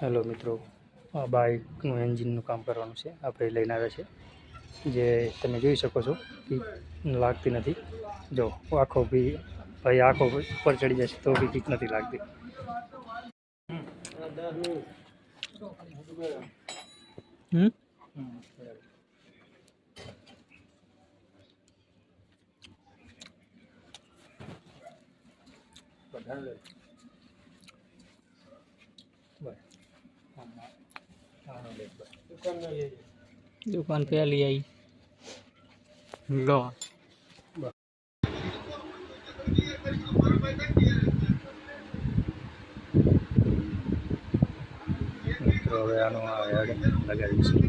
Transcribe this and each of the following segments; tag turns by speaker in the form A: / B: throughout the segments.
A: Hello મિત્રો, આ બાઇકનું એન્જિનનું કામ કરવાનું છે. આપણે લઈને આવ્યા છે, જે તમે જોઈ શકો છો કે લાગતી નથી. જો આખો બી ભાઈ આખો ઉપર ચડી જશે તો બી કિક નથી લાગતી.
B: दुकान पे ले आई लो
A: મિત્રો હવે આનું હેડ લગાવીશું.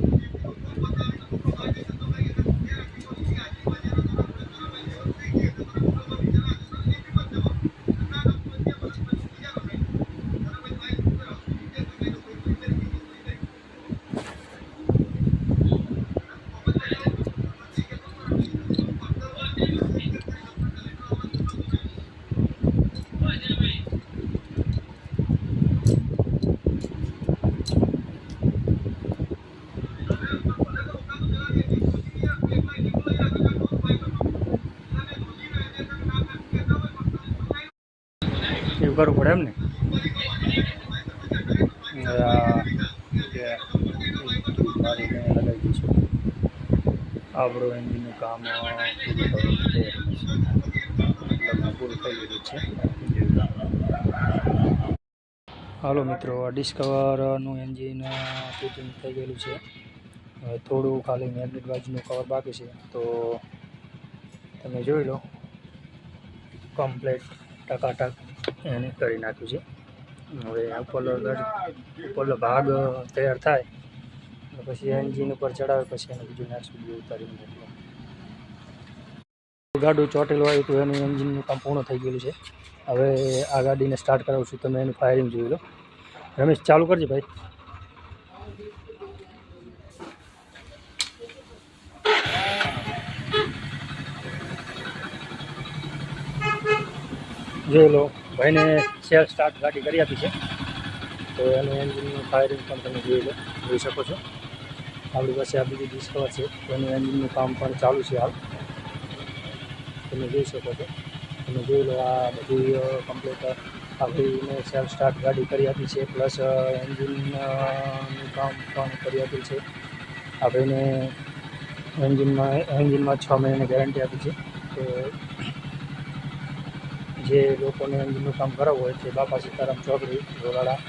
A: એવું કરવું પડે એમ ને. લગાવી દઈશું. આપણું એન્જિનનું કામ પૂરું થઈ ગયું છે. હાલો મિત્રો, આ ડિસ્કવરનું એન્જિન ફિટિંગ થઈ ગયેલું છે. હવે થોડું ખાલી મેગ્નેટ બાજુનું કવર બાકી છે, તો તમે જોઈ લો. કમ્પ્લેટ ટકાટક એને કરી નાખ્યું છે. હવે ઉપરનો ભાગ તૈયાર થાય પછી એન્જિન ઉપર ચડાવે, પછી એને બીજું નેક્સ્ટ વિડીયો ઉતારી મોકલો. ગાડું ચોટેલું આવ્યું હતું, એનું એન્જિનનું કામ પૂર્ણ થઈ ગયેલું છે. હવે આ ગાડીને સ્ટાર્ટ કરાવું છું. તમે એનું ફાયરિંગ જોઈ લો. રમેશ, ચાલુ કરજે ભાઈ. જોઈ લો, ભાઈને સેલ્ફ સ્ટાર્ટ ગાડી કરી આપી છે, તો એનું એન્જિનનું ફાયરિંગ પણ તમે જોઈ શકો છો. આપણી પાસે આ બીજી ડિસ્કવર છે, એનું એન્જિનનું કામ પણ ચાલુ છે હાલ. તમે જોઈ શકો છો. તમે જોઈ લો, આ બધી કમ્પ્લીટ આપણીને સેલ્ફ સ્ટાર્ટ ગાડી કરી આપી છે, પ્લસ એન્જિનનું કામ પણ કરી આપી છે. આપણે એન્જિનમાં 6 મહિનાની ગેરંટી આપી છે. તો જે લોકોને એન્જિનનું કામ કરાવવું હોય તે બાપા સીતારામ ચોકડી, ગોરાડા